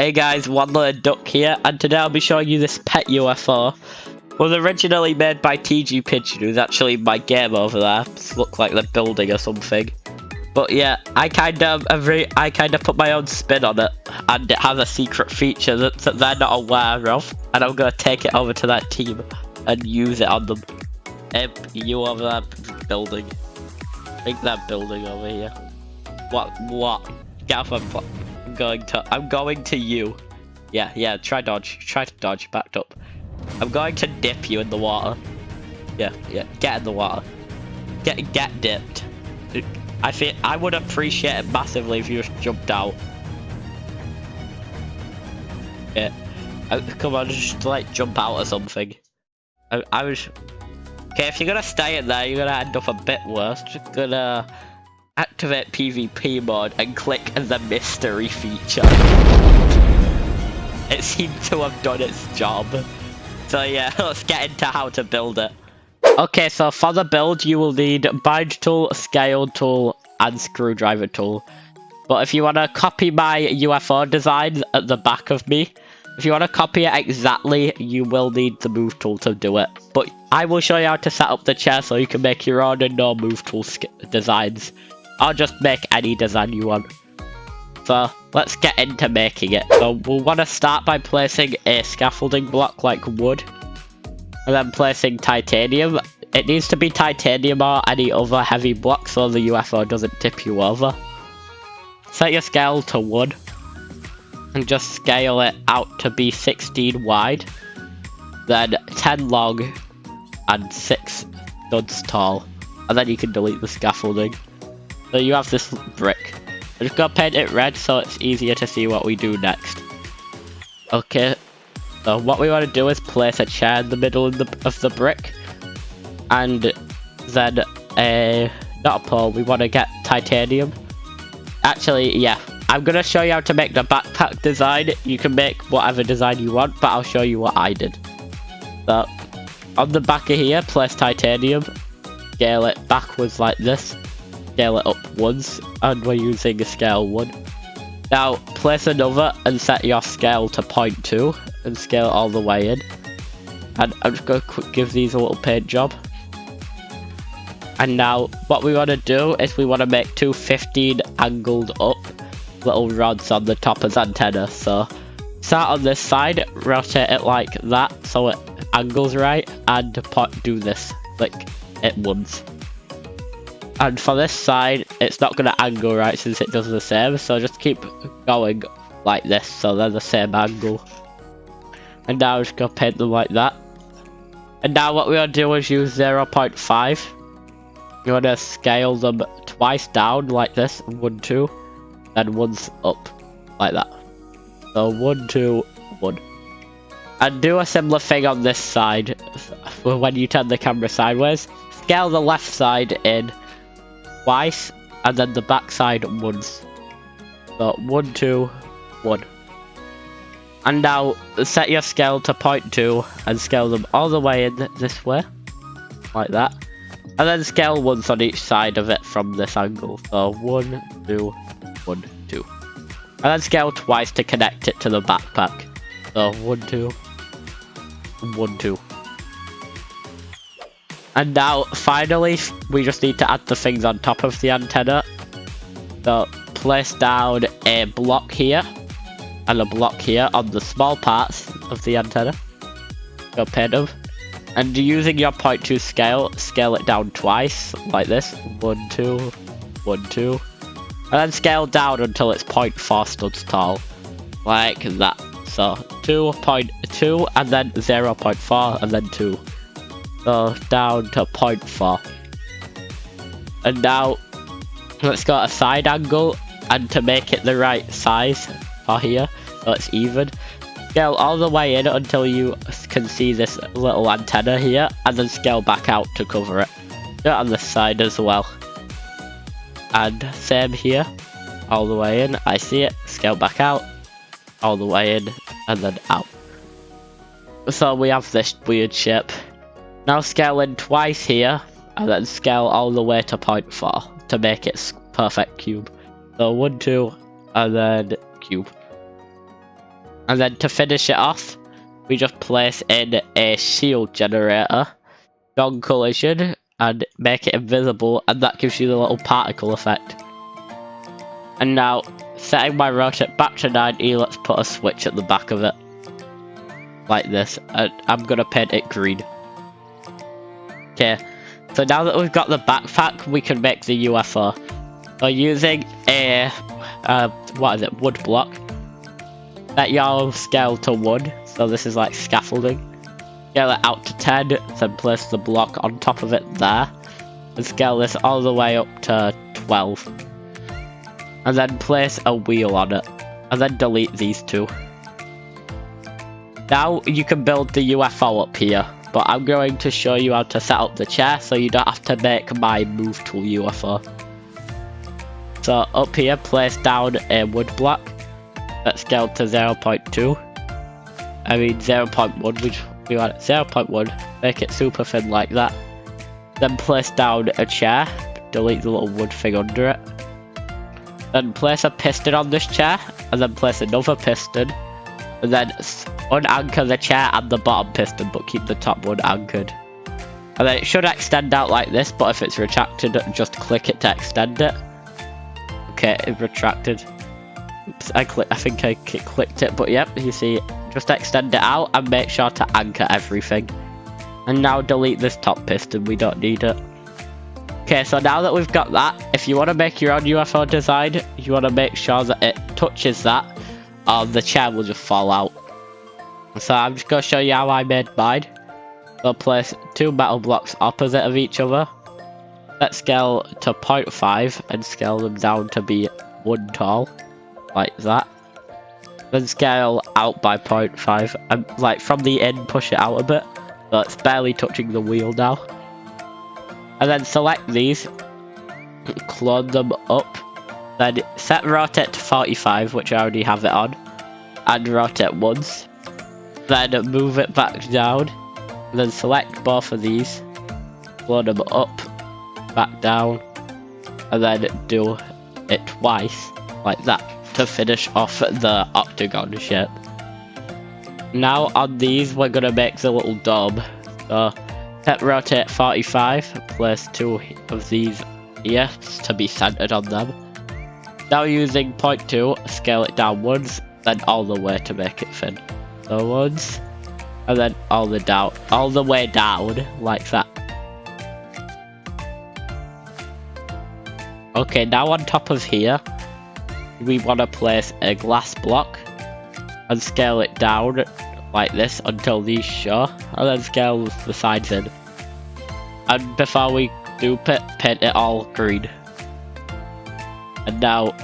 Hey guys, Waddler and Duck here, and today I'll be showing you this pet UFO. It was originally made by TGPigeon, who's actually my game over there. It looks like they're building or something. But yeah, I kind of put my own spin on it, and it has a secret feature that they're not aware of, and I'm gonna take it over to that team and use it on them. You over there building? I think they're building over here. What? Get off my plot. I'm going to you. Yeah, try to dodge, backed up. I'm going to dip you in the water. Yeah, get in the water. Get dipped. I would appreciate it massively if you just jumped out. Yeah. Come on, just like jump out or something. I was... Okay, if you're gonna stay in there, you're gonna end up a bit worse. Just gonna... activate PvP mode and click the mystery feature. It seemed to have done its job. So yeah, let's get into how to build it. Okay, so for the build you will need bind tool, scale tool, and screwdriver tool. But if you want to copy my UFO design at the back of me, if you want to copy it exactly, you will need the move tool to do it. But I will show you how to set up the chair so you can make your own and no move tool designs. I'll just make any design you want. So, let's get into making it. So, we'll want to start by placing a scaffolding block like wood. And then placing titanium. It needs to be titanium or any other heavy block so the UFO doesn't tip you over. Set your scale to 1. And just scale it out to be 16 wide. Then 10 long. And 6 studs tall. And then you can delete the scaffolding. So you have this brick. I'm just gonna paint it red so it's easier to see what we do next. Okay, so what we want to do is place a chair in the middle of the brick. And then not a pole, we want to get titanium. Actually, yeah, I'm gonna show you how to make the backpack design. You can make whatever design you want, but I'll show you what I did. So, on the back of here, place titanium. Scale it backwards like this. Scale it up once, and we're using a scale 1. Now place another and set your scale to 0.2 and scale it all the way in. And I'm just going to give these a little paint job. And now what we want to do is we want to make 2 15 angled up little rods on the top of the antenna. So start on this side, rotate it like that so it angles right, and do this, click it once. And for this side, it's not going to angle right since it does the same, so just keep going like this, so they're the same angle. And now I'm just going to paint them like that. And now what we want to do is use 0.5. You want to scale them twice down like this, 1, 2, and once up, like that. So 1, 2, 1. And do a similar thing on this side, when you turn the camera sideways. Scale the left side in twice, and then the back side once. So 1, 2, 1. And now set your scale to 0.2 and scale them all the way in this way, like that. And then scale once on each side of it from this angle. So 1, 2, 1, 2. And then scale twice to connect it to the backpack. So 1, 2, 1, 2. And now, finally, we just need to add the things on top of the antenna. So, place down a block here, and a block here on the small parts of the antenna. Go paint them. And using your 0.2 scale, scale it down twice, like this. 1, 2, 1, 2. And then scale down until it's 0.4 studs tall. Like that. So, 2.2, and then 0.4, and then 2. So down to 0.4. And now let's go a side angle, and to make it the right size for here, so it's even, scale all the way in until you can see this little antenna here, and then scale back out to cover it. Do it on this side as well. And same here, all the way in, I see it, scale back out, all the way in, and then out. So we have this weird shape. Now scale in twice here, and then scale all the way to 0.4 to make it perfect cube. So 1, 2, and then cube. And then to finish it off, we just place in a shield generator, non-collision, and make it invisible, and that gives you the little particle effect. And now, setting my rotate back to 90, let's put a switch at the back of it. Like this, and I'm gonna paint it green. Okay, so now that we've got the backpack, we can make the UFO. So using a, what is it, wood block. Set your scale to 1, so this is like scaffolding. Scale it out to 10, then place the block on top of it there. And scale this all the way up to 12. And then place a wheel on it. And then delete these two. Now you can build the UFO up here. But I'm going to show you how to set up the chair so you don't have to make my move tool UFO. So up here, place down a wood block. Let's scale to 0.2. I mean 0.1, we want it 0.1. Make it super thin like that. Then place down a chair. Delete the little wood thing under it. Then place a piston on this chair. And then place another piston. And then unanchor the chair and the bottom piston, but keep the top one anchored. And then it should extend out like this, but if it's retracted, just click it to extend it. Okay, it retracted. Oops, I think I clicked it, but yep, you see, just extend it out and make sure to anchor everything. And now delete this top piston, we don't need it. Okay, so now that we've got that, if you want to make your own UFO design, you want to make sure that it touches that, or the chair will just fall out. So I'm just going to show you how I made mine. So place 2 metal blocks opposite of each other. Let's scale to 0.5 and scale them down to be 1 tall. Like that. Then scale out by 0.5 and like from the end push it out a bit. So it's barely touching the wheel now. And then select these. Clone them up. Then set rotate to 45, which I already have it on. And rotate once. Then move it back down. And then select both of these. Clone them up. Back down. And then do it twice. Like that. To finish off the octagon shape. Now on these we're going to make the little dome. So set rotate 45. Place 2 of these here to be centered on them. Now using 0.2, scale it down once, then all the way to make it thin. So once, and then all the way down, like that. Okay, now on top of here, we want to place a glass block, and scale it down, like this, until these show, and then scale the sides in. And before we dupe it, paint it all green. And now,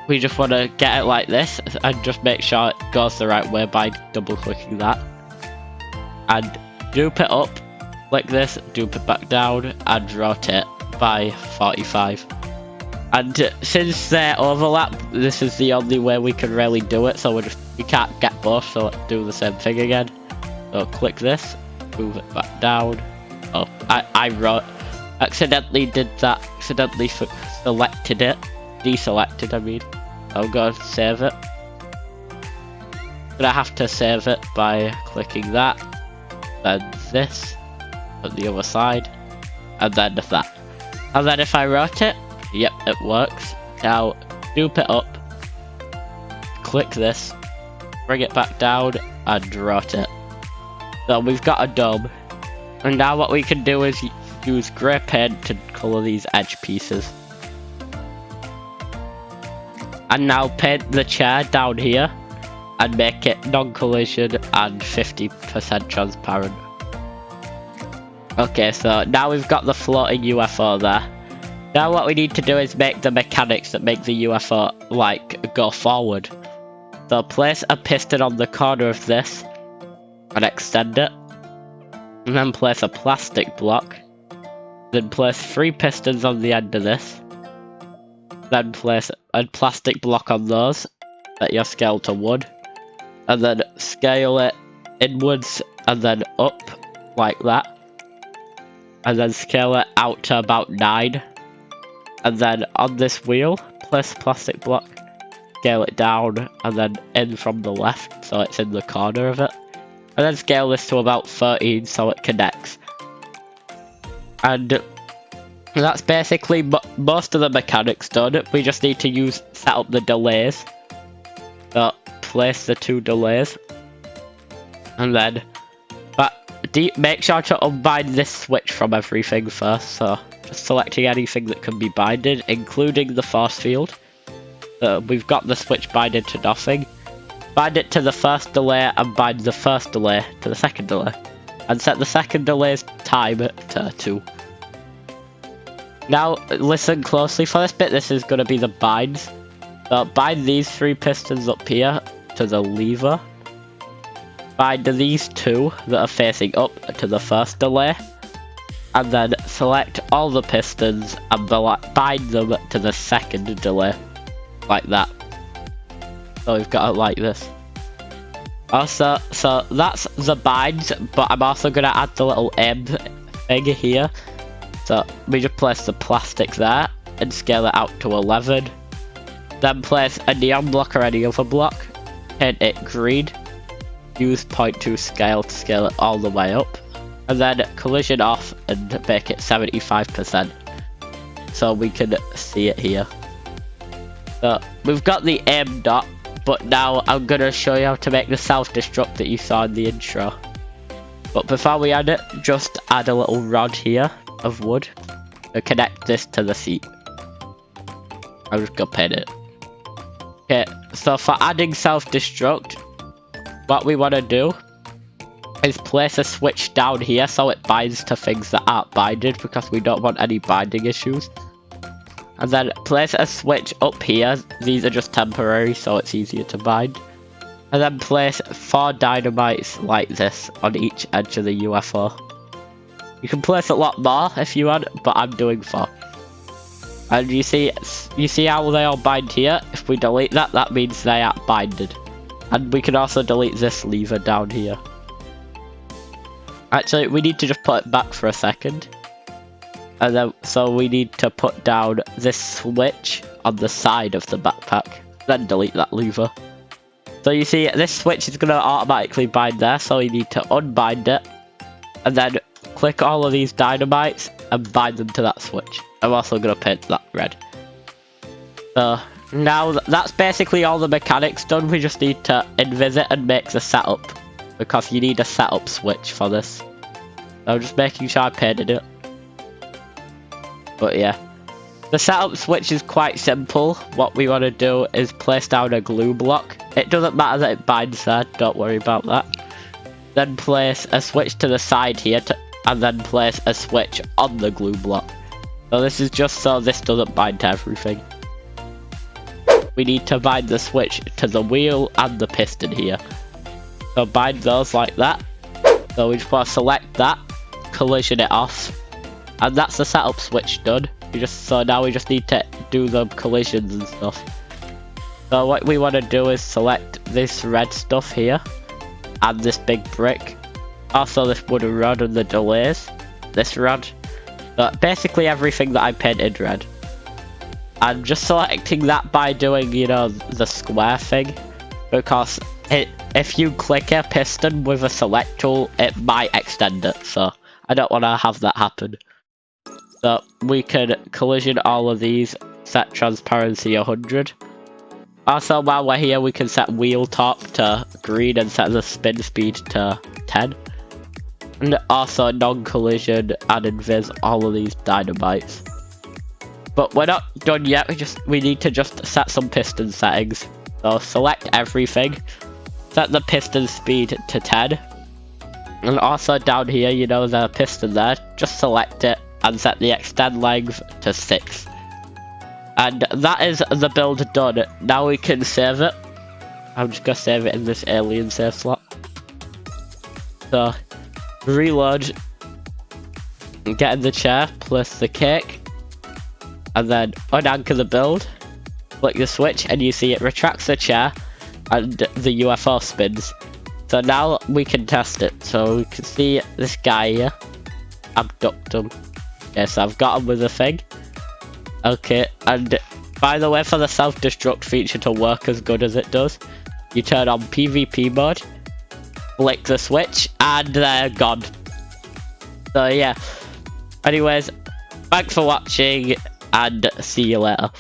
we just want to get it like this, and just make sure it goes the right way by double clicking that. And dupe it up, like this, dupe it back down, and rotate by 45. And since they overlap, this is the only way we can really do it, so we can't get both, so let's do the same thing again. So click this, move it back down. Oh, I accidentally did that, accidentally selected it. Deselected, I mean. I'm going to save it. Gonna have to save it by clicking that, then this, on the other side, and then that. And then if I rotate, yep, it works. Now, dupe it up, click this, bring it back down, and rotate. So we've got a dome. And now what we can do is use grey paint to colour these edge pieces. And now paint the chair down here and make it non-collision and 50% transparent. Okay, so now we've got the floating UFO there. Now what we need to do is make the mechanics that make the UFO, like, go forward. So place a piston on the corner of this and extend it. And then place a plastic block. Then place 3 pistons on the end of this. Then place a plastic block on those at your scale to 1. And then scale it inwards and then up like that. And then scale it out to about 9. And then on this wheel, place a plastic block. scale it down and then in from the left so it's in the corner of it. And then scale this to about 13 so it connects. And that's basically most of the mechanics done. We just need to set up the delays. So place the 2 delays. And then make sure to unbind this switch from everything first. So just selecting anything that can be binded, including the force field. We've got the switch binded to nothing. Bind it to the first delay and bind the first delay to the second delay. And set the second delay's time to 2. Now listen closely for this bit, this is going to be the binds. So bind these 3 pistons up here to the lever. Bind these 2 that are facing up to the first delay. And then select all the pistons and bind them to the second delay. Like that. So we've got it like this. Also, so that's the binds, but I'm also going to add the little M thing here. So we just place the plastic there and scale it out to 11. Then place a neon block or any other block. Paint it green. Use 0.2 scale to scale it all the way up. And then collision off and make it 75%. So we can see it here. So we've got the aim dot, but now I'm going to show you how to make the self-destruct that you saw in the intro. But before we add it, just add a little rod here of wood to connect this to the seat. I'm just going to paint it. Okay, so for adding self-destruct, what we want to do is place a switch down here so it binds to things that aren't binded because we don't want any binding issues. And then place a switch up here. These are just temporary so it's easier to bind. And then place 4 dynamites like this on each edge of the UFO. You can place a lot more if you want, but I'm doing 4. And you see how they all bind here? If we delete that, that means they aren't binded. And we can also delete this lever down here. Actually, we need to just put it back for a second. And then, so we need to put down this switch on the side of the backpack. Then delete that lever. So you see, this switch is going to automatically bind there, so you need to unbind it. And then click all of these dynamites and bind them to that switch. I'm also going to paint that red. So now that's basically all the mechanics done. We just need to invis and make the setup. Because you need a setup switch for this. I'm just making sure I painted it. But yeah. The setup switch is quite simple. What we want to do is place down a glue block. It doesn't matter that it binds there, don't worry about that. Then place a switch to the side here, and then place a switch on the glue block. So this is just so this doesn't bind to everything. We need to bind the switch to the wheel and the piston here. So bind those like that. So we just want to select that, collision it off, and that's the setup switch done. So now we just need to do the collisions and stuff. So what we want to do is select this red stuff here, and this big brick, also this wooden rod and the delays, this rod, but basically everything that I painted red. And just selecting that by doing, you know, the square thing, because if you click a piston with a select tool, it might extend it, so I don't want to have that happen. So we can collision all of these, set transparency 100. Also, while we're here, we can set wheel top to green and set the spin speed to 10. And also non-collision and invis all of these dynamites. But we're not done yet, we need to just set some piston settings. So select everything, set the piston speed to 10. And also down here, you know, the piston there, just select it and set the extend length to 6. And that is the build done. Now we can save it. I'm just gonna save it in this alien save slot. So reload, get in the chair, place the cake, and then unanchor the build, click the switch, and you see it retracts the chair and the UFO spins. So now we can test it. So we can see this guy here, abduct him. Yes, I've got him with a thing. Okay, and By the way, for the self-destruct feature to work as good as it does, you turn on PvP mode, flick the switch, and they're gone. So yeah. Anyways, thanks for watching, and see you later.